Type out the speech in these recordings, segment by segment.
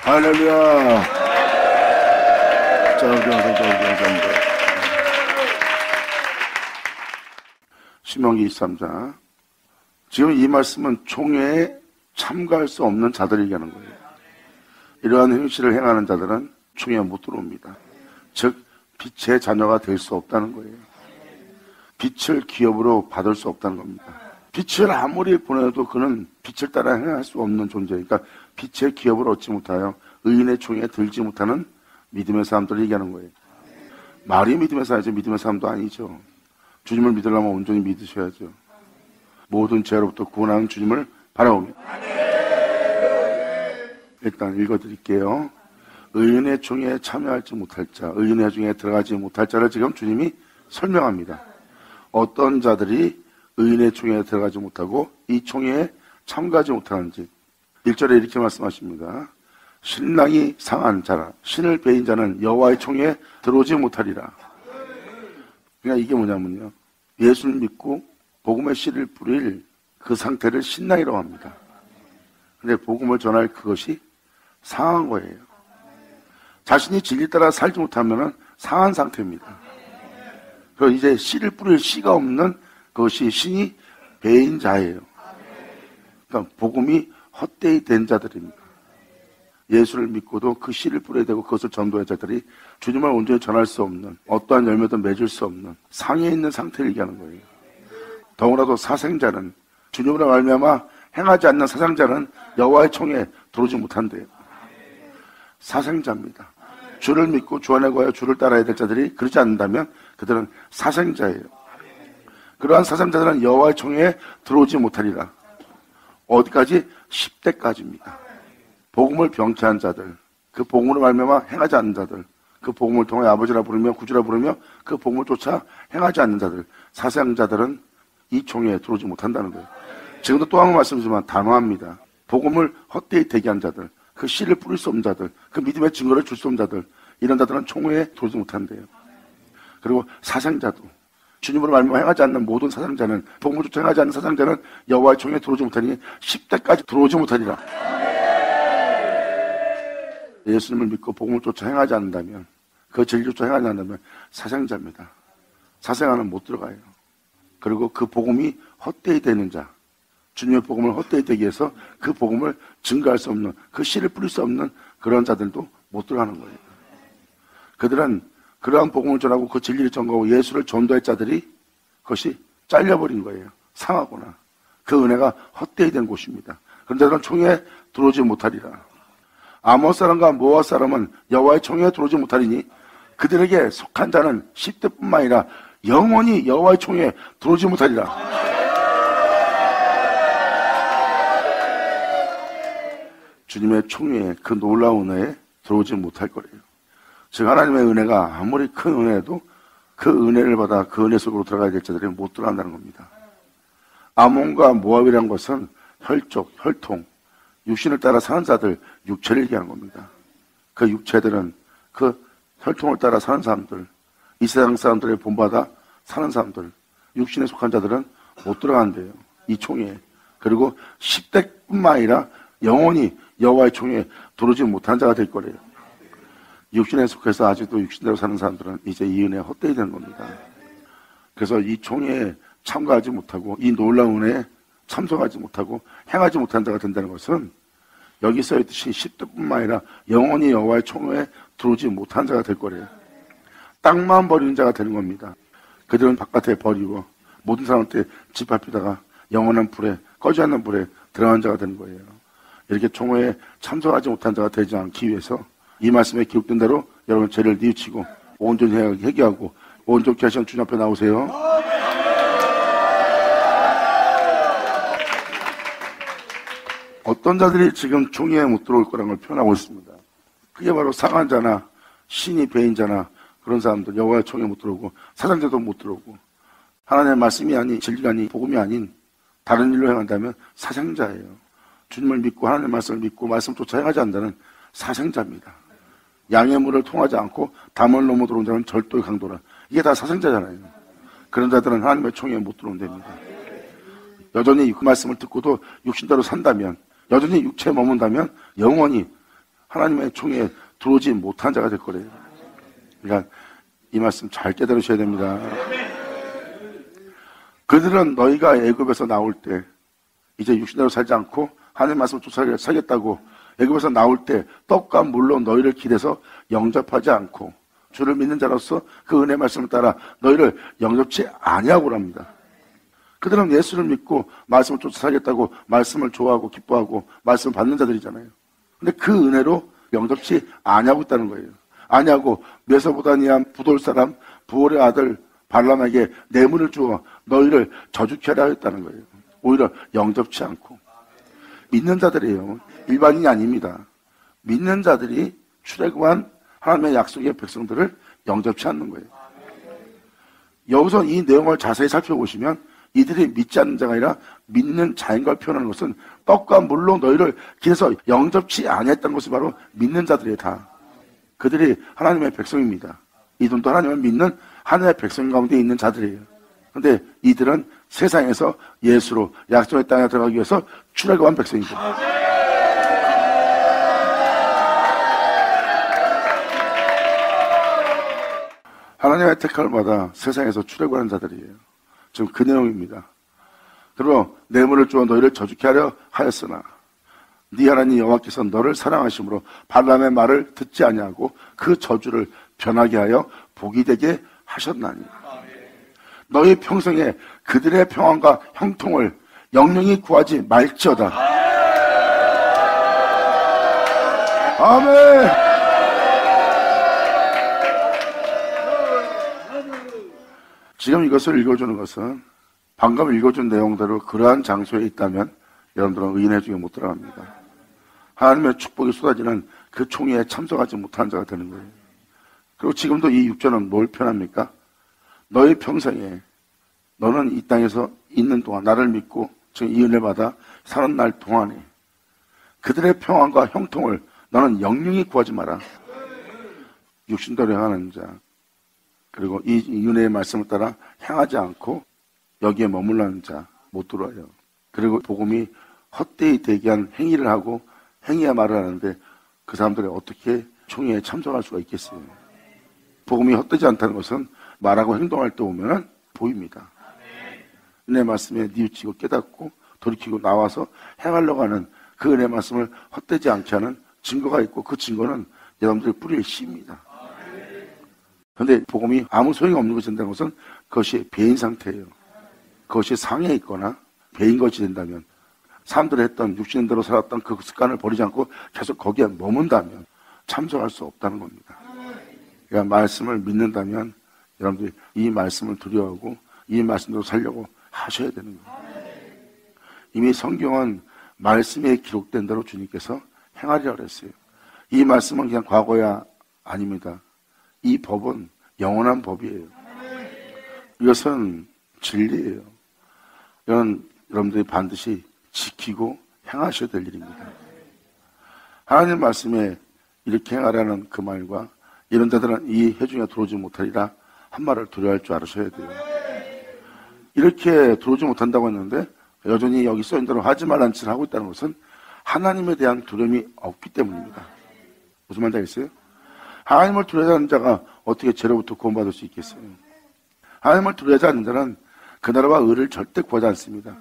할렐루야. 감사합니다. 신명기 23장. 지금 이 말씀은 총회에 참가할 수 없는 자들을 얘기하는 거예요. 이러한 행실을 행하는 자들은 총회에 못 들어옵니다. 즉 빛의 자녀가 될 수 없다는 거예요. 빛을 기업으로 받을 수 없다는 겁니다. 빛을 아무리 보내도 그는 빛을 따라 행할 수 없는 존재니까 빛의 기업을 얻지 못하여 의인의 총회에 들지 못하는 믿음의 사람들을 얘기하는 거예요. 말이 믿음의 사람이지 믿음의 사람도 아니죠. 주님을 믿으려면 온전히 믿으셔야죠. 모든 죄로부터 구원하는 주님을 바라옵니다. 일단 읽어드릴게요. 의인의 총회에 참여하지 못할 자, 의인의 중에 들어가지 못할 자를 지금 주님이 설명합니다. 어떤 자들이 의인의 총회에 들어가지 못하고 이 총회에 참가하지 못하는지 1절에 이렇게 말씀하십니다. 신랑이 상한 자라 신을 배인 자는 여호와의 총회에 들어오지 못하리라. 그러니까 이게 뭐냐면요, 예수를 믿고 복음의 씨를 뿌릴 그 상태를 신랑이라고 합니다. 근데 복음을 전할 그것이 상한 거예요. 자신이 진리 따라 살지 못하면 상한 상태입니다. 그래서 이제 씨를 뿌릴 씨가 없는 그것이 신이 배인 자예요. 그러니까 복음이 헛되이 된 자들입니다. 예수를 믿고도 그 씨를 뿌려야 되고 그것을 전도할 자들이 주님을 온전히 전할 수 없는, 어떠한 열매도 맺을 수 없는 상에 있는 상태를 얘기하는 거예요. 더구나도 사생자는, 주님으로 말미암아 행하지 않는 사상자는 여호와의 총회에 들어오지 못한대요. 사생자입니다. 주를 믿고 주 안에 거하여 주를 따라야 될 자들이 그러지 않는다면 그들은 사생자예요. 그러한 사생자들은 여호와의 총회에 들어오지 못하리라. 어디까지? 10대까지입니다. 복음을 병폐한 자들, 그 복음으로 말미암아 행하지 않는 자들, 그 복음을 통해 아버지라 부르며 구주라 부르며 그 복음을 쫓아 행하지 않는 자들, 사생자들은 이 총회에 들어오지 못한다는 거예요. 지금도 또 한 번 말씀드리지만 단호합니다. 복음을 헛되이 대기한 자들, 그 씨를 뿌릴 수 없는 자들, 그 믿음의 증거를 줄 수 없는 자들, 이런 자들은 총회에 들어오지 못한대요. 그리고 사생자도, 주님으로 말미암아 행하지 않는 모든 사상자는, 복음을 쫓아 행하지 않는 사상자는 여호와의 총회에 들어오지 못하니 10대까지 들어오지 못하리라. 예수님을 믿고 복음을 쫓아 행하지 않는다면, 그 진리를 쫓아 행하지 않는다면 사생자입니다. 사생아는 못 들어가요. 그리고 그 복음이 헛되이 되는 자, 주님의 복음을 헛되이 되기 위해서 그 복음을 증거할 수 없는, 그 씨를 뿌릴 수 없는 그런 자들도 못 들어가는 거예요. 그들은 그러한 복음을 전하고 그 진리를 전가하고 예수를 전도할 자들이 그것이 잘려버린 거예요. 상하거나 그 은혜가 헛되이 된 곳입니다. 그런 자들은 총회에 들어오지 못하리라. 아몬 사람과 모압 사람은 여호와의 총회에 들어오지 못하리니 그들에게 속한 자는 10대뿐만 아니라 영원히 여호와의 총회에 들어오지 못하리라. 주님의 총회에, 그 놀라운 은혜에 들어오지 못할 거래요. 즉 하나님의 은혜가 아무리 큰 은혜도 그 은혜를 받아 그 은혜 속으로 들어가야 될 자들이 못 들어간다는 겁니다. 아몬과 모압이라는 것은 혈족, 혈통, 육신을 따라 사는 자들, 육체를 얘기하는 겁니다. 그 육체들은 그 혈통을 따라 사는 사람들, 이 세상 사람들의 본받아 사는 사람들, 육신에 속한 자들은 못 들어간대요. 이 총회에. 그리고 10대뿐만 아니라 영원히 여호와의 총회에 들어오지 못한 자가 될 거래요. 육신에 속해서 아직도 육신대로 사는 사람들은 이제 이 은혜에 헛되이 되는 겁니다. 그래서 이 총회에 참가하지 못하고 이 놀라운 은혜에 참석하지 못하고 행하지 못한 자가 된다는 것은 여기 써있듯이 10대뿐만 아니라 영원히 여호와의 총회에 들어오지 못한 자가 될 거래요. 땅만 버리는 자가 되는 겁니다. 그들은 바깥에 버리고 모든 사람한테 짓밟히다가 영원한 불에, 꺼지 않는 불에 들어간 자가 되는 거예요. 이렇게 총회에 참석하지 못한 자가 되지 않기 위해서 이 말씀에 기록된 대로 여러분 죄를 뉘우치고 온전히 회개하고 온전케 하시는 주님 앞에 나오세요. 어떤 자들이 지금 총회에 못 들어올 거라는 걸 표현하고 있습니다. 그게 바로 상한 자나 신이 배인 자나 그런 사람들, 여호와의 총회에 못 들어오고 사상자도 못 들어오고 하나님의 말씀이 아닌, 진리가 아닌, 복음이 아닌 다른 일로 행한다면 사생자예요. 주님을 믿고 하나님의 말씀을 믿고 말씀 쫓아 행하지 않는다는 사생자입니다. 양의 물을 통하지 않고 담을 넘어 들어온 자는 절도의 강도라. 이게 다 사생자잖아요. 그런 자들은 하나님의 총회에 못 들어온답니다. 여전히 그 말씀을 듣고도 육신대로 산다면, 여전히 육체에 머문다면 영원히 하나님의 총회에 들어오지 못한 자가 될 거래요. 그러니까 이 말씀 잘 깨달으셔야 됩니다. 그들은 너희가 애굽에서 나올 때 이제 육신대로 살지 않고 하나님 말씀을 쫓아 살겠다고 애굽에서 나올 때 떡과 물로 너희를 기대서 영접하지 않고 주를 믿는 자로서 그 은혜 말씀을 따라 너희를 영접치 아니하고 합니다. 그들은 예수를 믿고 말씀을 쫓아 살겠다고 말씀을 좋아하고 기뻐하고 말씀을 받는 자들이잖아요. 근데 그 은혜로 영접치 아니하고 있다는 거예요. 아니하고 메소포타미아 부돌 사람 부올의 아들 발람에게 뇌물을 주어 너희를 저주케 하려 했다는 거예요. 오히려 영접치 않고. 믿는 자들이에요. 일반인이 아닙니다. 믿는 자들이 출애굽한 하나님의 약속의 백성들을 영접치 않는 거예요. 여기서 이 내용을 자세히 살펴보시면 이들이 믿지 않는 자가 아니라 믿는 자인 걸 표현하는 것은 떡과 물로 너희를 길에서 영접치 아니했다는 것이 바로 믿는 자들이에요. 다. 그들이 하나님의 백성입니다. 이들도 하나님을 믿는 하나님의 백성 가운데 있는 자들이에요. 그런데 이들은 세상에서 예수로 약속의 땅에 들어가기 위해서 출애굽한 백성이죠. 하나님의 택함을 받아 세상에서 출애굽하는 자들이에요. 지금 그 내용입니다. 그리고 뇌물을 주어 너희를 저주케 하려 하였으나 네 하나님 여호와께서 너를 사랑하심으로 발람의 말을 듣지 아니하고 그 저주를 변하게 하여 복이 되게 하셨나니 너희 평생에 그들의 평안과 형통을 영영히 구하지 말지어다. 아멘. 지금 이것을 읽어주는 것은 방금 읽어준 내용대로 그러한 장소에 있다면 여러분들은 의인의 중에 못 들어갑니다. 하나님의 축복이 쏟아지는 그 총회에 참석하지 못한 자가 되는 거예요. 그리고 지금도 이 6절은 뭘 표현합니까? 너희 평생에 너는 이 땅에서 있는 동안 나를 믿고 지금 이 은혜 받아 사는 날 동안에 그들의 평안과 형통을 너는 영영히 구하지 마라. 육신대로 행하는 자 그리고 이 은혜의 말씀을 따라 행하지 않고 여기에 머물러는 자 못 들어와요. 그리고 복음이 헛되이 대기한 행위를 하고 행위야 말을 하는데 그 사람들이 어떻게 총회에 참석할 수가 있겠어요? 복음이 헛되지 않다는 것은 말하고 행동할 때 오면은 보입니다. 은혜 말씀에 뉘우치고 깨닫고 돌이키고 나와서 행하려고 하는 그 은혜 말씀을 헛되지 않게 하는 증거가 있고 그 증거는 여러분들의 뿌리의 씨입니다. 그런데 복음이 아무 소용이 없는 것이 된다는 것은 그것이 배인 상태예요. 그것이 상해 있거나 배인 것이 된다면 사람들이 했던 육신대로 살았던 그 습관을 버리지 않고 계속 거기에 머문다면 참석할 수 없다는 겁니다. 그러니까 말씀을 믿는다면 여러분들이 이 말씀을 두려워하고 이 말씀대로 살려고 하셔야 되는 거예요. 이미 성경은 말씀에 기록된 대로 주님께서 행하리라 그랬어요. 이 말씀은 그냥 과거야 아닙니다. 이 법은 영원한 법이에요. 이것은 진리예요. 이건 여러분들이 반드시 지키고 행하셔야 될 일입니다. 하나님 말씀에 이렇게 행하라는 그 말과 이런 자들은 이 회중에 들어오지 못하리라 한 말을 두려워할 줄 알으셔야 돼요. 이렇게 들어오지 못한다고 했는데 여전히 여기 써있는 대로 하지 말라는 짓을 하고 있다는 것은 하나님에 대한 두려움이 없기 때문입니다. 무슨 말인지 알겠어요? 하나님을 두려워하는 자가 어떻게 죄로부터 구원받을 수 있겠어요? 하나님을 두려워하지 않는 자는 그 나라와 의를 절대 구하지 않습니다.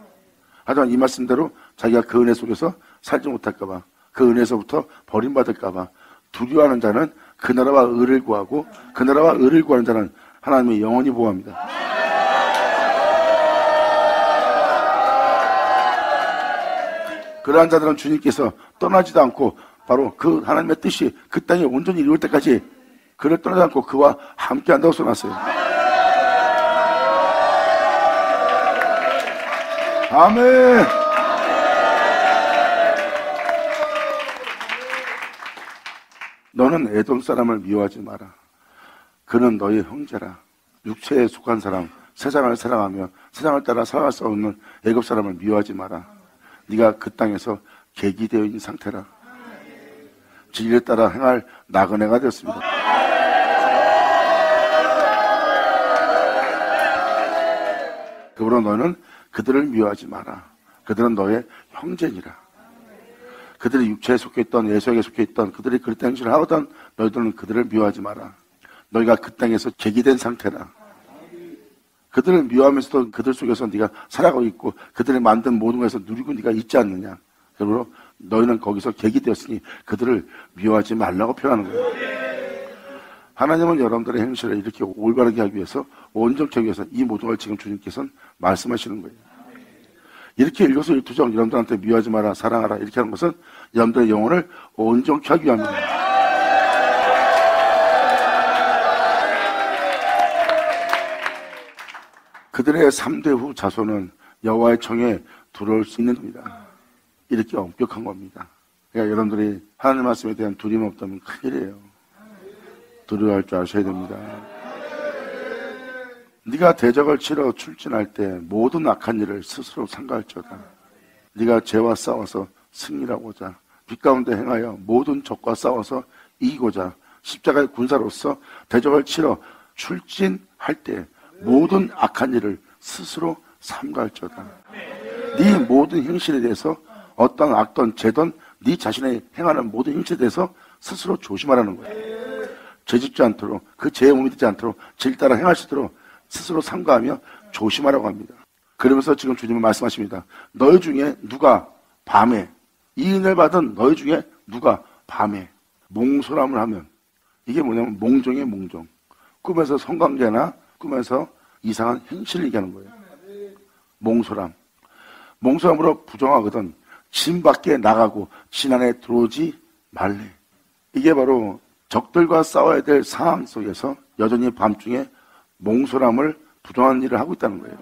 하지만 이 말씀대로 자기가 그 은혜 속에서 살지 못할까봐 그 은혜에서부터 버림받을까봐 두려워하는 자는 그 나라와 의를 구하고 그 나라와 의를 구하는 자는 하나님이 영원히 보호합니다. 그러한 자들은 주님께서 떠나지도 않고 바로 그 하나님의 뜻이 그 땅에 온전히 이루어질 때까지 그를 떠나지 않고 그와 함께 한다고 써놨어요. 아멘. 너는 에돔 사람을 미워하지 마라. 그는 너의 형제라. 육체에 속한 사람, 세상을 사랑하며 세상을 따라 살아갈 수 없는 애굽 사람을 미워하지 마라. 네가 그 땅에서 계기되어 있는 상태라. 진리를 따라 행할 나그네가 되었습니다. 그러므로 너는 그들을 미워하지 마라. 그들은 너의 형제니라. 그들이 육체에 속해 있던 예수에게 속해 있던 그들이 그릇된 행실을 하거든 너희들은 그들을 미워하지 마라. 너희가 그 땅에서 계기된 상태라. 그들을 미워하면서도 그들 속에서 네가 살아가고 있고 그들이 만든 모든 것에서 누리고 네가 있지 않느냐. 그러므로 너희는 거기서 계기되었으니 그들을 미워하지 말라고 표현하는 거예요. 하나님은 여러분들의 행실을 이렇게 올바르게 하기 위해서, 온전케 하기 위해서 이 모든 걸 지금 주님께서는 말씀하시는 거예요. 이렇게 일거수일투족 여러분들한테 미워하지 마라, 사랑하라 이렇게 하는 것은 여러분들의 영혼을 온전케 하기 위함입니다. 그들의 3대 후 자손은 여호와의 청에 들어올 수 있는 겁니다. 이렇게 엄격한 겁니다. 그러니까 여러분들이 하나님 말씀에 대한 두려움 없다면 큰일이에요. 두려워할 줄 아셔야 됩니다. 네가 대적을 치러 출진할 때 모든 악한 일을 스스로 삼가할지어다. 네가 죄와 싸워서 승리하고자 빛 가운데 행하여 모든 적과 싸워서 이기고자 십자가의 군사로서 대적을 치러 출진할 때 모든 악한 일을 스스로 삼가할지어다. 네 모든 행실에 대해서 어떤 악든 죄든 네 자신의 행하는 모든 행실에 대해서 스스로 조심하라는 거예요. 죄짓지 않도록, 그 죄에 몸이 되지 않도록 죄를 따라 행할 수 있도록 스스로 삼가하며 조심하라고 합니다. 그러면서 지금 주님은 말씀하십니다. 너희 중에 누가 밤에, 이 은혜를 받은 너희 중에 누가 밤에 몽소람을 하면, 이게 뭐냐면 몽종이에요. 몽종. 꿈에서 성관계나 꿈에서 이상한 행실을 얘기하는 거예요. 몽소람. 몽소람으로 부정하거든 진 밖에 나가고 진 안에 들어오지 말래. 이게 바로 적들과 싸워야 될 상황 속에서 여전히 밤중에 몽소람을 부정한 일을 하고 있다는 거예요.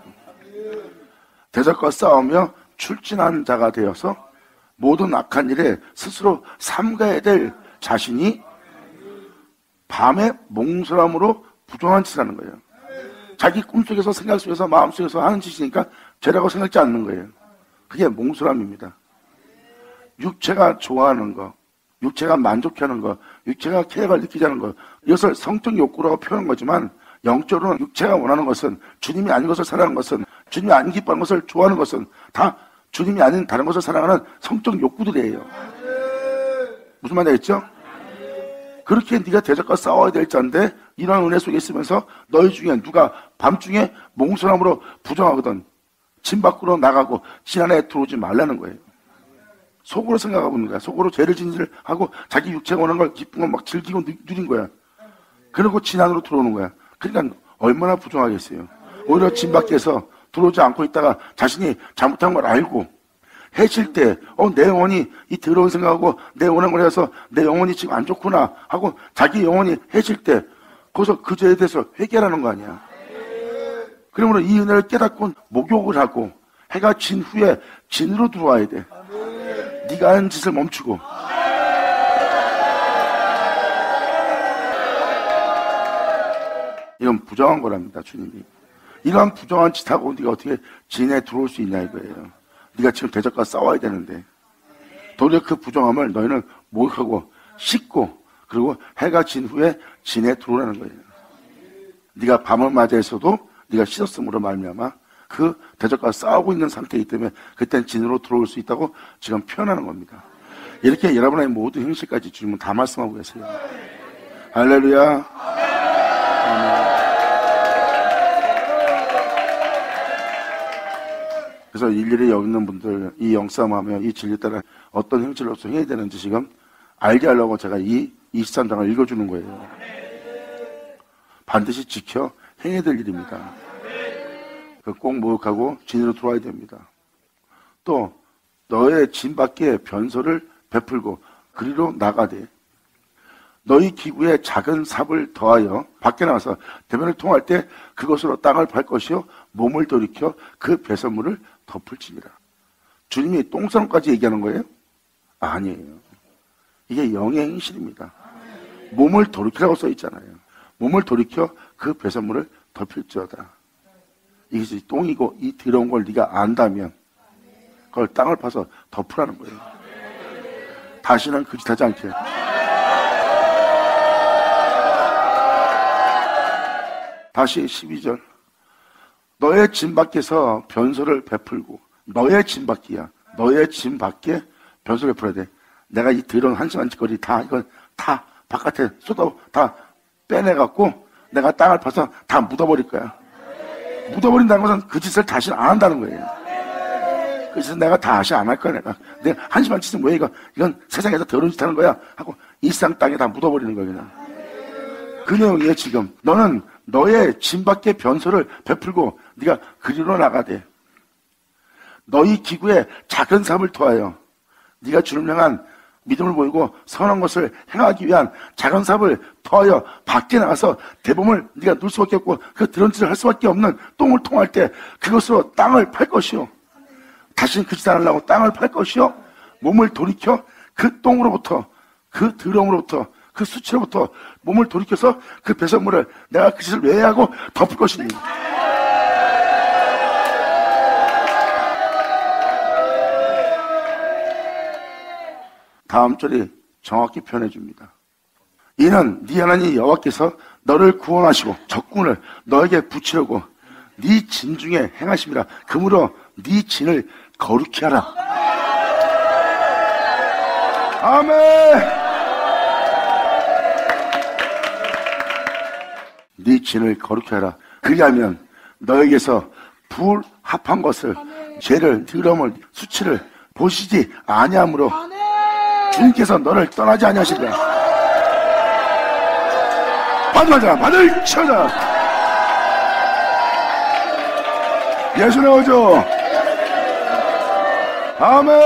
대적과 싸우며 출진한 자가 되어서 모든 악한 일에 스스로 삼가야 될 자신이 밤에 몽소람으로 부정한 짓을 하는 거예요. 자기 꿈속에서 생각 속에서 마음속에서 하는 짓이니까 죄라고 생각지 않는 거예요. 그게 몽소람입니다. 육체가 좋아하는 거, 육체가 만족해하는 거, 육체가 쾌락을 느끼자는 거, 이것을 성적 욕구라고 표현한 거지만 영적으로는 육체가 원하는 것은, 주님이 아닌 것을 사랑하는 것은, 주님이 안 기뻐하는 것을 좋아하는 것은 다 주님이 아닌 다른 것을 사랑하는 성적 욕구들이에요. 무슨 말인지 알겠죠? 그렇게 네가 대적과 싸워야 될 자인데 이런 은혜 속에 있으면서 너희 중에 누가 밤중에 몽소람으로 부정하거든 진 밖으로 나가고 진 안에 들어오지 말라는 거예요. 속으로 생각하고 있는 거야. 속으로 죄를 진실을 하고 자기 육체가 원하는 걸 기쁜 걸 막 즐기고 누린 거야. 그리고 진 안으로 들어오는 거야. 그러니까 얼마나 부정하겠어요. 오히려 진 밖에서 들어오지 않고 있다가 자신이 잘못한 걸 알고 해칠 때 내 영혼이 이 더러운 생각하고 내 원하는 걸 해서 내 영혼이 지금 안 좋구나 하고 자기 영혼이 해칠 때 거기서 그 죄에 대해서 회개하는 거 아니야. 그러므로 이 은혜를 깨닫고 목욕을 하고 해가 진 후에 진으로 들어와야 돼. 네가 하는 짓을 멈추고. 이건 부정한 거랍니다. 주님이. 이런 부정한 짓하고 네가 어떻게 진에 들어올 수 있냐 이거예요. 네가 지금 대적과 싸워야 되는데 도리어 그 부정함을 너희는 목욕하고 씻고 그리고 해가 진 후에 진에 들어오라는 거예요. 네가 밤을 맞이해서도 네가 씻었음으로 말미암아 그 대적과 싸우고 있는 상태이기 때문에 그땐 진으로 들어올 수 있다고 지금 표현하는 겁니다. 이렇게 여러분의 모든 행실까지 주님은 다 말씀하고 계세요. 할렐루야. 아멘. 그래서 일일이 여기 있는 분들 이 영싸움하며 이 진리 따라 어떤 행실로서 해야 되는지 지금 알게 하려고 제가 이 23장을 읽어주는 거예요. 반드시 지켜 행해야 될 일입니다. 꼭 목욕하고 진으로 들어와야 됩니다. 또 너의 진 밖에 변소를 베풀고 그리로 나가되 너희 기구에 작은 삽을 더하여 밖에 나와서 대변을 통할 때 그것으로 땅을 밟을 것이요 몸을 돌이켜 그 배설물을 덮을지니라. 주님이 똥싸움까지 얘기하는 거예요? 아니에요. 이게 영의 행실입니다. 몸을 돌이키라고 써 있잖아요. 몸을 돌이켜 그 배설물을 덮을지어다. 이것이 똥이고 이 더러운 걸 네가 안다면 그걸 땅을 파서 덮으라는 거예요. 다시는 그 짓 하지 않게. 다시 12절. 너의 진 밖에서 변소를 베풀고 너의 진 밖이야. 너의 진 밖에 변소를 베풀어야 돼. 내가 이 더러운 한심한 짓거리 이건 다 바깥에 쏟아 다 빼내갖고 내가 땅을 파서 다 묻어버릴 거야. 묻어버린다는 것은 그 짓을 다시 안 한다는 거예요. 그 짓은 내가 다시 안 할 거야. 내가 한심한 짓은 뭐야 이건 세상에서 더러운 짓 하는 거야 하고 일상 땅에 다 묻어버리는 거야. 그냥 그 내용이에요. 지금 너는 너의 진밖의 변소를 베풀고 네가 그리로 나가되 너희 기구에 작은 삽을 토하여 네가 주를 향한 믿음을 보이고 선한 것을 행하기 위한 작은 삽을 토하여 밖에 나가서 대범을 네가 누를 수밖에 없고 그 더러운 짓을 할 수밖에 없는 똥을 통할 때 그것으로 땅을 팔 것이요. 다시는 그 짓 안 하려고 땅을 팔 것이요. 몸을 돌이켜 그 똥으로부터 그 더러움으로부터 그 수치로부터 몸을 돌이켜서 그 배설물을 내가 그 짓을 외회하고 덮을 것이니. 다음 절이 정확히 표현해 줍니다. 이는 네 하나님 여호와께서 너를 구원하시고 적군을 너에게 붙이려고 네 진 중에 행하심이라. 그러므로 네 진을 거룩히 하라. 아멘. 네 진을 거룩히 하라. 그리하면 너에게서 불합한 것을 죄를 더러움을 수치를 보시지 아니하므로 주님께서 너를 떠나지 아니하시리라. 받으자 받을 쳐자. 예수 나오죠. 아멘.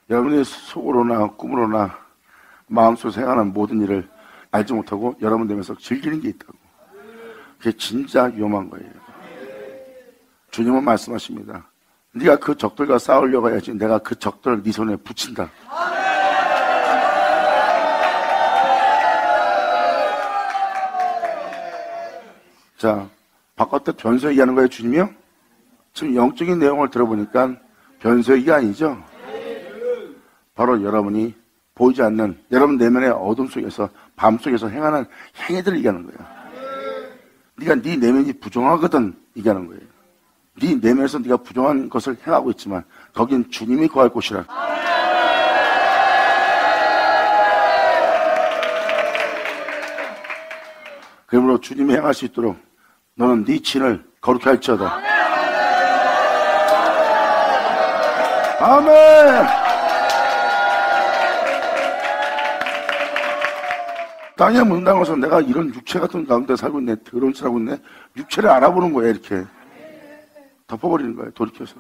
여러분이 속으로나 꿈으로나 마음속으로 생각하는 모든 일을 알지 못하고 여러분 되면서 즐기는 게 있다고. 그게 진짜 위험한 거예요. 주님은 말씀하십니다. 네가 그 적들과 싸우려고 해야지 내가 그 적들을 네 손에 붙인다. 자, 바깥에 변소 얘기하는 거예요, 주님이요? 지금 영적인 내용을 들어보니까 변소 얘기가 아니죠? 바로 여러분이 보이지 않는 여러분 내면의 어둠 속에서 밤 속에서 행하는 행위들을 얘기하는 거예요. 네가 네 내면이 부정하거든 얘기하는 거예요. 네 내면에서 네가 부정한 것을 행하고 있지만 거긴 주님이 거할 곳이라. 그러므로 주님이 행할 수 있도록 너는 네 진을 거룩히 할지어다. 아멘. 땅에 묻는다는 것은 내가 이런 육체 같은 가운데 살고 있네, 더러운 짓 하고 있네, 육체를 알아보는 거예요. 이렇게 덮어버리는 거예요. 돌이켜서.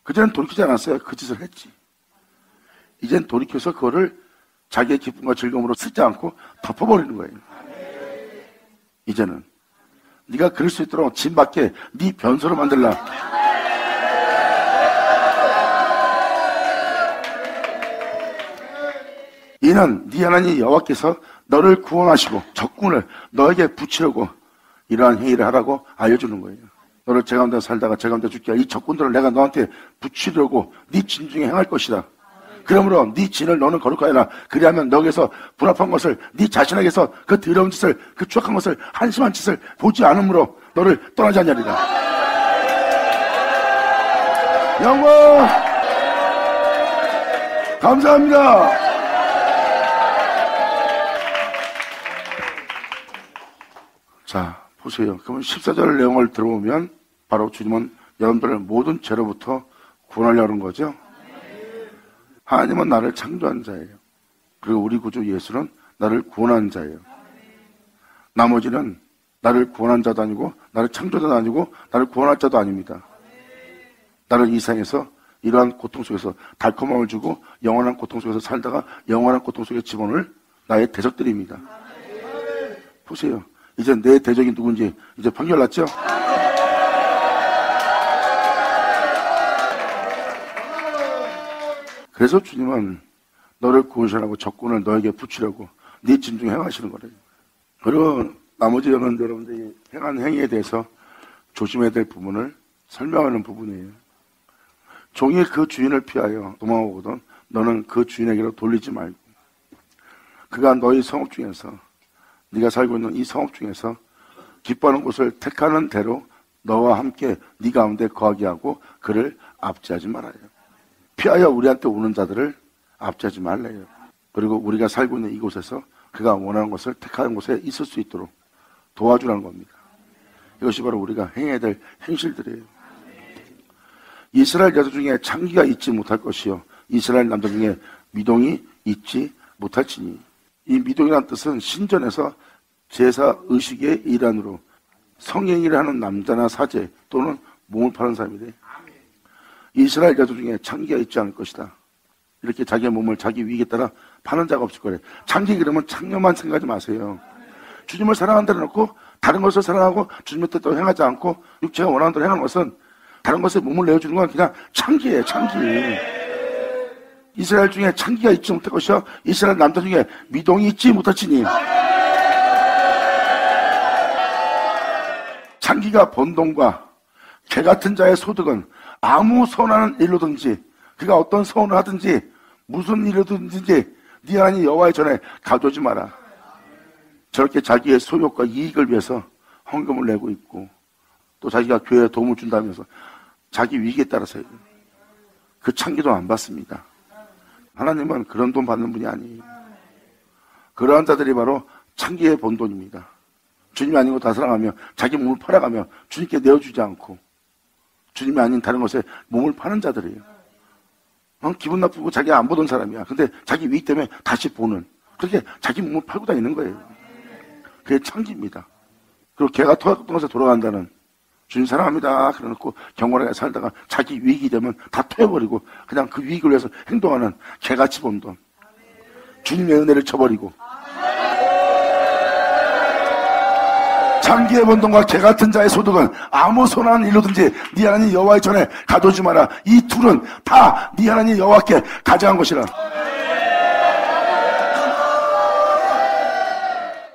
그전엔 돌이키지 않았어요. 그 짓을 했지. 이젠 돌이켜서 그거를 자기의 기쁨과 즐거움으로 쓰지 않고 덮어버리는 거예요. 이제는 네가 그럴 수 있도록 진 밖에 네 변소를 만들라. 이는 네 하나님 여호와께서 너를 구원하시고 적군을 너에게 붙이려고 이러한 행위를 하라고 알려주는 거예요. 너를 제 가운데 살다가 제 가운데 죽게 할 이 적군들을 내가 너한테 붙이려고 네 진 중에 행할 것이다. 그러므로 네 진을 너는 거룩하여라. 그리하면 너에게서 불합한 것을 네 자신에게서 그 더러운 짓을 그 추악한 것을 한심한 짓을 보지 않으므로 너를 떠나지 않으리라. 영광 감사합니다. 자 보세요. 그러면 14절 내용을 들어보면 바로 주님은 여러분들을 모든 죄로부터 구원하려고 하는 거죠. 하나님은 나를 창조한 자예요. 그리고 우리 구주 예수는 나를 구원한 자예요. 나머지는 나를 구원한 자도 아니고 나를 창조자도 아니고 나를 구원할 자도 아닙니다. 나를 이 세상에서 이러한 고통 속에서 달콤함을 주고 영원한 고통 속에서 살다가 영원한 고통 속에 집어넣을 나의 대적들입니다. 보세요. 이제 내 대적이 누군지 이제 판결 났죠? 그래서 주님은 너를 구원하라고 적군을 너에게 붙이려고 네 진 중에 행하시는 거래요. 그리고 나머지 여러분들이 행한 행위에 대해서 조심해야 될 부분을 설명하는 부분이에요. 종이 그 주인을 피하여 도망오거든 너는 그 주인에게로 돌리지 말고 그가 너희 성읍 중에서 네가 살고 있는 이 성읍 중에서 기뻐하는 곳을 택하는 대로 너와 함께 네 가운데 거하게 하고 그를 압제하지 말아요. 피하여 우리한테 오는 자들을 압제하지 말래요. 그리고 우리가 살고 있는 이곳에서 그가 원하는 것을 택하는 곳에 있을 수 있도록 도와주라는 겁니다. 이것이 바로 우리가 행해야 될 행실들이에요. 이스라엘 여자 중에 창기가 있지 못할 것이요 이스라엘 남자 중에 미동이 있지 못할지니. 이 미동이라는 뜻은 신전에서 제사 의식의 일환으로 성행위를 하는 남자나 사제 또는 몸을 파는 사람이래. 이스라엘 여자 중에 창기가 있지 않을 것이다. 이렇게 자기의 몸을 자기 위익에 따라 파는 자가 없을 거래. 창기 그러면 창녀만 생각하지 마세요. 주님을 사랑한다 해놓고 다른 것을 사랑하고 주님의 뜻대로 행하지 않고 육체가 원하는 대로 행하는 것은 다른 것에 몸을 내어주는 건 그냥 창기예요. 창기. 이스라엘 중에 창기가 있지 못할 것이요 이스라엘 남자 중에 미동이 있지 못할지니. 창기가 번 돈과 개 같은 자의 소득은 아무 선하는 일로든지 그가 어떤 선을 하든지 무슨 일로든지 네 하나님 여호와의 전에 가져오지 마라. 저렇게 자기의 소욕과 이익을 위해서 헌금을 내고 있고 또 자기가 교회에 도움을 준다면서 자기 위기에 따라서 그 창기도 안 받습니다. 하나님은 그런 돈 받는 분이 아니에요. 그러한 자들이 바로 창기의 번 돈입니다. 주님이 아닌 거 다 사랑하며 자기 몸을 팔아가며 주님께 내어주지 않고 주님이 아닌 다른 것에 몸을 파는 자들이에요. 기분 나쁘고 자기가 안 보던 사람이야. 근데 자기 위익 때문에 다시 보는. 그렇게 자기 몸을 팔고 다니는 거예요. 그게 창기입니다. 그리고 개가 토했던 것에 돌아간다는 주님 사랑합니다. 그래놓고 경건하게 살다가 자기 위익이 되면 다 토해버리고 그냥 그 위익을 위해서 행동하는 개같이 본 돈. 주님의 은혜를 쳐버리고 창기의 번 돈과 개 같은 자의 소득은 아무 선한 일로든지 네 하나님 여호와의 전에 가져오지 마라. 이 둘은 다 네 하나님 여호와께 가져간 것이라.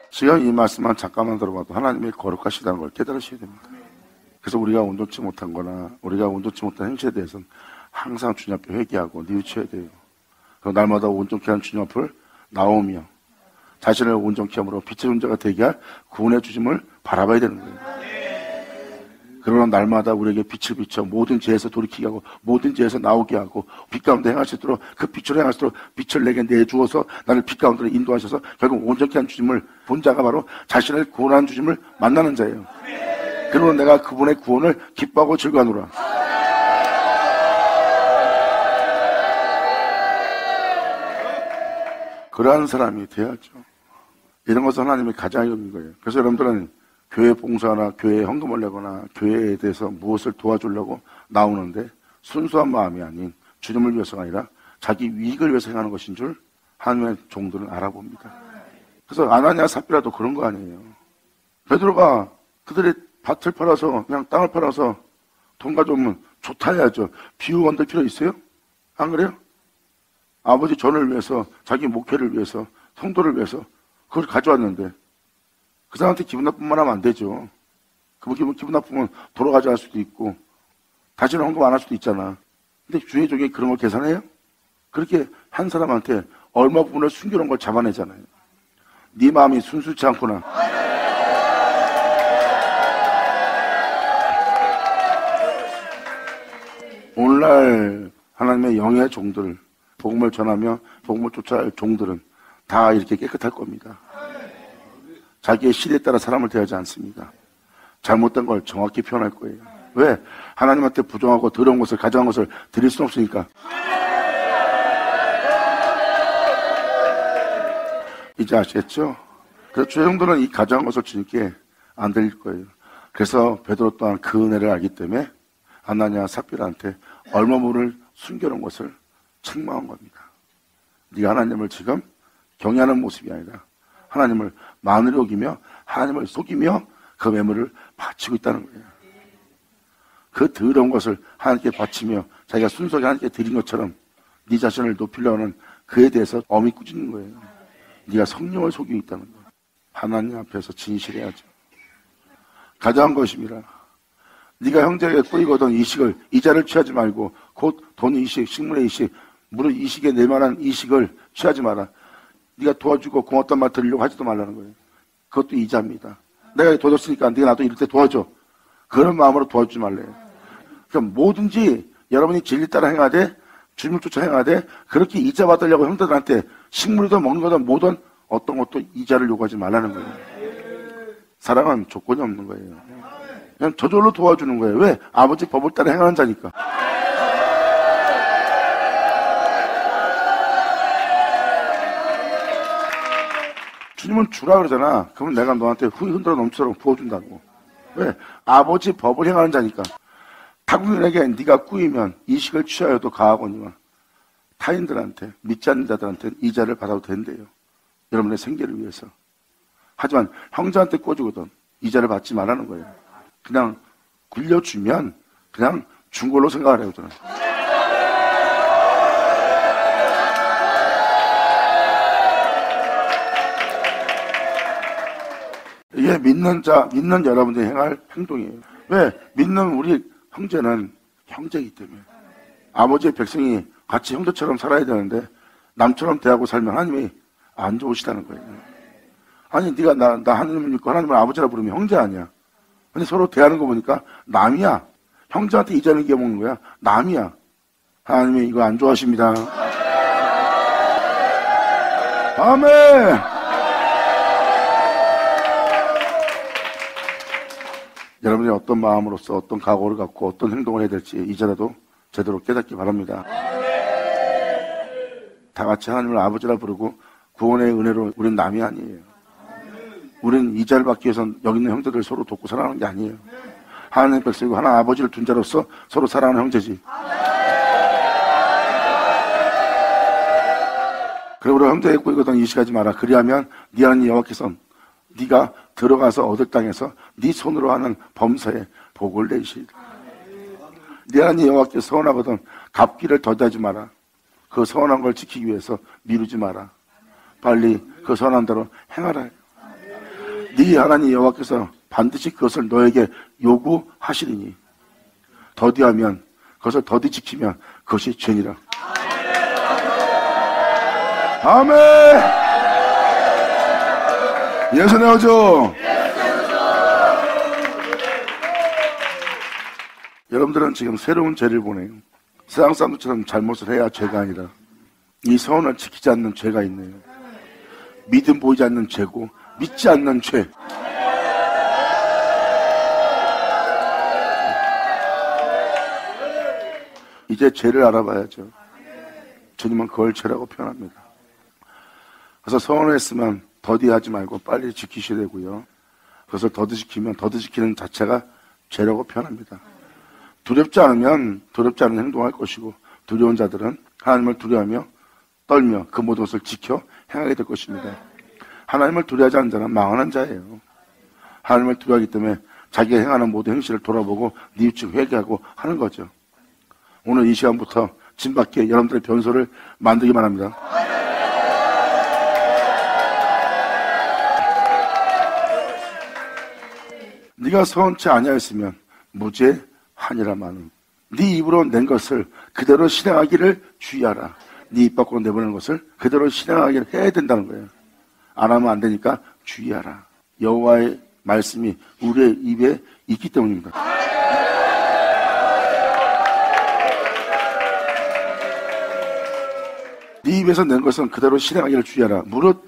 지금 이 말씀만 잠깐만 들어봐도 하나님이 거룩하시다는 걸 깨달으셔야 됩니다. 그래서 우리가 온전치 못한 거나 우리가 온전치 못한 행실에 대해서는 항상 주님 앞에 회개하고 뉘우쳐야 돼요. 그리고 날마다 온전케 하는 주님 앞을 나오며 자신을 온전케 함으로 빛의 존재가 되게 할 구원의 주심을 바라봐야 되는 거예요. 그러나 날마다 우리에게 빛을 비춰 모든 죄에서 돌이키게 하고 모든 죄에서 나오게 하고 빛 가운데 행할 수 있도록 그 빛으로 행할 수 있도록 빛을 내게 내주어서 나를 빛 가운데로 인도하셔서 결국 온전케 한 주님을 본 자가 바로 자신을 구원하는 주님을 만나는 자예요. 그러므로 내가 그분의 구원을 기뻐하고 즐거워하노라. 그러한 사람이 돼야죠. 이런 것은 하나님이 가장 여긴 거예요. 그래서 여러분들은 교회 봉사나 교회에 헌금을 내거나 교회에 대해서 무엇을 도와주려고 나오는데 순수한 마음이 아닌 주님을 위해서가 아니라 자기 위익을 위해서 행하는 것인 줄 하나님의 종들은 알아봅니다. 그래서 아나니아 삽비라도 그런 거 아니에요. 베드로가 그들의 밭을 팔아서 그냥 땅을 팔아서 돈 가져오면 좋다 해야죠. 비유 건들 필요 있어요? 안 그래요? 아버지 전을 위해서 자기 목회를 위해서 성도를 위해서 그걸 가져왔는데 그 사람한테 기분 나쁜만 하면 안 되죠. 기분 나쁘면 돌아가지 않을 수도 있고 다시는 헌금 안 할 수도 있잖아. 근데 주의 종이 그런 걸 계산해요? 그렇게 한 사람한테 얼마 부분을 숨겨놓은 걸 잡아내잖아요. 네 마음이 순수치 않구나. 오늘날 하나님의 영의 종들, 복음을 전하며 복음을 쫓아갈 종들은 다 이렇게 깨끗할 겁니다. 자기의 시대에 따라 사람을 대하지 않습니다. 잘못된 걸 정확히 표현할 거예요. 왜? 하나님한테 부정하고 더러운 것을 가져간 것을 드릴 수는 없으니까. 이제 아시겠죠? 그래서 주형들은 이 가져간 것을 주님께 안 드릴 거예요. 그래서 베드로 또한 그 은혜를 알기 때문에 아나니아 삽비라한테 얼마물을 숨겨놓은 것을 책망한 겁니다. 네가 하나님을 지금 경외하는 모습이 아니라 하나님을 마늘이 여기며 하나님을 속이며 그 매물을 바치고 있다는 거예요. 그 더러운 것을 하나님께 바치며 자기가 순수하게 하나님께 드린 것처럼 네 자신을 높이려고 하는 그에 대해서 엄히 꾸짖는 거예요. 네가 성령을 속이고 있다는 거예요. 하나님 앞에서 진실해야죠. 가져간 것입니다. 네가 형제에게 꾸이거든 이식을 이자를 취하지 말고 곧 돈 이식, 식물의 이식, 무릇 이식에 낼만한 이식을 취하지 마라. 네가 도와주고 고맙단 말 드리려고 하지도 말라는 거예요. 그것도 이자입니다. 내가 도와줬으니까 네가 나도 이럴 때 도와줘. 그런 마음으로 도와주지 말래요. 그러니까 뭐든지 여러분이 진리 따라 행하되 주님을 쫓아 행하되 그렇게 이자 받으려고 형제들한테 식물이든 먹는 거든 뭐든 어떤 것도 이자를 요구하지 말라는 거예요. 사랑은 조건이 없는 거예요. 그냥 저절로 도와주는 거예요. 왜? 아버지 법을 따라 행하는 자니까. 주님은 주라 그러잖아. 그러면 내가 너한테 후이 흔들어 넘치도록 부어준다고. 왜? 아버지 법을 행하는 자니까. 타국인에게 네가 꾸이면 이식을 취하여도 가하거니와 타인들한테 믿지 않는 자들한테 이자를 받아도 된대요. 여러분의 생계를 위해서. 하지만 형제한테 꿔주거든 이자를 받지 말라는 거예요. 그냥 굴려주면 그냥 준 걸로 생각을 해요. 저는. 이게 믿는 여러분들이 행할 행동이에요. 왜? 믿는 우리 형제는 형제이기 때문에. 아버지의 백성이 같이 형제처럼 살아야 되는데 남처럼 대하고 살면 하나님이 안 좋으시다는 거예요. 아니 네가 나 하나님을 믿고 하나님을 아버지라 부르면 형제 아니야. 근데 서로 대하는 거 보니까 남이야. 형제한테 이자를 이겨먹는 거야. 남이야. 하나님이 이거 안 좋아하십니다. 아멘. 여러분이 어떤 마음으로서 어떤 각오를 갖고 어떤 행동을 해야 될지 이제라도 제대로 깨닫기 바랍니다. 다 같이 하나님을 아버지라 부르고 구원의 은혜로 우린 남이 아니에요. 우린 이자를 받기 위해서 여기 있는 형제들 서로 돕고 살아가는 게 아니에요. 하나님의 백성이고 하나 아버지를 둔 자로서 서로 살아가는 형제지. 그리고 우리 형제의 꾸이거든 이식하지 마라. 그리하면 네 하나님 여호와께서 네가 들어가서 얻을 땅에서 네 손으로 하는 범사에 복을 내시리라. 네 하나님 여호와께서 서원하거든 갚기를 더디하지 마라. 그 서원한 걸 지키기 위해서 미루지 마라. 빨리 그 서원한 대로 행하라. 네 하나님 여호와께서 반드시 그것을 너에게 요구하시리니 더디하면 그것을 더디 지키면 그것이 죄니라. 아멘. 예수 내어줘. 여러분들은 지금 새로운 죄를 보내요. 세상 사람들처럼 잘못을 해야 죄가 아니라 이 서원을 지키지 않는 죄가 있네요. 믿음 보이지 않는 죄고 믿지 않는 죄. 이제 죄를 알아봐야죠. 주님은 그걸 죄라고 표현합니다. 그래서 서원을 했으면 더디하지 말고 빨리 지키셔야 되고요. 그래서 더디 지키면 더디 지키는 자체가 죄라고 표현합니다. 두렵지 않으면 두렵지 않은 행동할 것이고 두려운 자들은 하나님을 두려워하며 떨며 그 모든 것을 지켜 행하게 될 것입니다. 하나님을 두려워하지 않는 자는 망하는 자예요. 하나님을 두려워하기 때문에 자기가 행하는 모든 행실을 돌아보고 뉘우치고 회개하고 하는 거죠. 오늘 이 시간부터 진밖에 여러분들의 변소를 만들기만 합니다. 네가 서원치 아니하였으면 무죄하니라마는 네 입으로 낸 것을 그대로 실행하기를 주의하라. 네 입 밖으로 내보내는 것을 그대로 실행하기를 해야 된다는 거예요. 안 하면 안 되니까 주의하라. 여호와의 말씀이 우리의 입에 있기 때문입니다. 네 입에서 낸 것은 그대로 실행하기를 주의하라. 무릇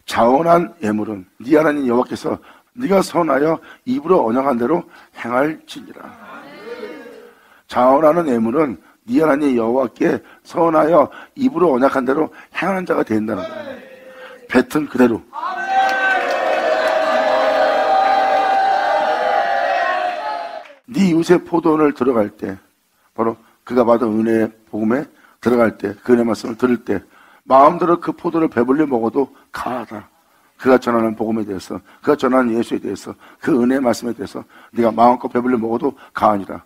자원한 예물은 네 하나님 여호와께서 네가 선하여 입으로 언약한 대로 행할지니라. 자원하는 예물은 네 하나님 여호와께 선하여 입으로 언약한 대로 행하는 자가 된다는 거예요. 뱉은 그대로. 네 이웃의 포도원을 들어갈 때, 바로 그가 받은 은혜의 복음에 들어갈 때, 그 은혜 말씀을 들을 때 마음대로 그 포도를 배불리 먹어도 가하다. 그가 전하는 복음에 대해서, 그가 전하는 예수에 대해서, 그 은혜의 말씀에 대해서 네가 마음껏 배불리 먹어도 가하니라.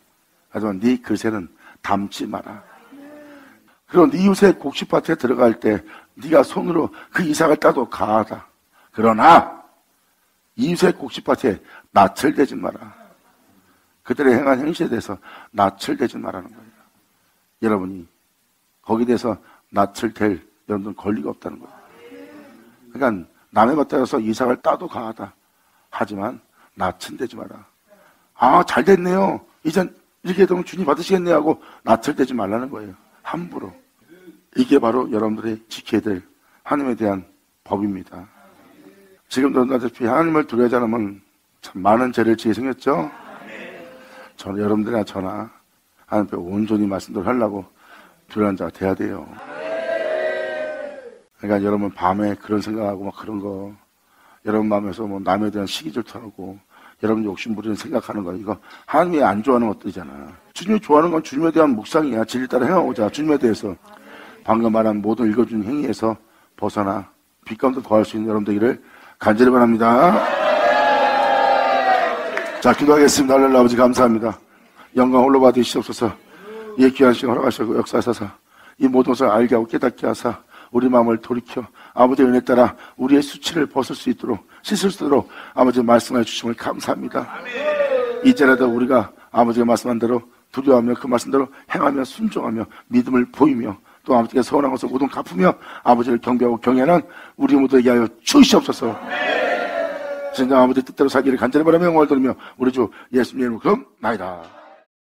하지만 네 그새는 담지 마라. 그리고 네 이웃의 곡식밭에 들어갈 때 네가 손으로 그 이삭을 따도 가하다. 그러나 이웃의 곡식밭에 낯을 대지 마라. 그들의 행한 행실에 대해서 낯을 대지 말라는 거예요. 여러분이 거기에 대해서 낯을 댈 여러분들은 권리가 없다는 거예요. 그러니까 남의 밭에 가서 이삭을 따도 가하다. 하지만 낯은 대지 마라. 아, 잘 됐네요. 이젠 이렇게 되면 주님 받으시겠네 하고 나틀대지 말라는 거예요. 함부로. 이게 바로 여러분들이 지켜야 될 하나님에 대한 법입니다. 지금도 나다시피 하나님을 두려워하지 않으면 참 많은 죄를 지게 생겼죠? 저는 여러분들이나 저나 하나님 앞에 온전히 말씀대로 하려고 두려운 자가 돼야 돼요. 그러니까 여러분 밤에 그런 생각하고 막 그런 거, 여러분 마음에서 뭐 남에 대한 시기 질투하고 여러분 욕심 부리는 생각하는 거, 이거 하나님이 안 좋아하는 것들이잖아. 주님이 좋아하는 건 주님에 대한 묵상이야. 진리 따라 행하고자 주님에 대해서 방금 말한 모든 읽어준 행위에서 벗어나 빛 가운데 거할 수 있는 여러분들에게 간절히 바랍니다. 자, 기도하겠습니다. 하늘의 아버지 감사합니다. 영광 홀로 받으시옵소서. 이 귀한 시간 허락하시고 역사하셔서 이 모든 것을 알게 하고 깨닫게 하사 우리 마음을 돌이켜 아버지의 은혜 따라 우리의 수치를 벗을 수 있도록 씻을 수 있도록 아버지 말씀해 주심을 감사합니다. 이제라도 우리가 아버지가 말씀한 대로 두려워하며 그 말씀대로 행하며 순종하며 믿음을 보이며 또 아버지께 서운한 것을 모두 갚으며 아버지를 경배하고 경외하는 우리 모두에게 하여 주시옵소서. 진정 아버지 뜻대로 살기를 간절히 바라며 영광을 돌리며 우리 주 예수님 이름으로 나이다.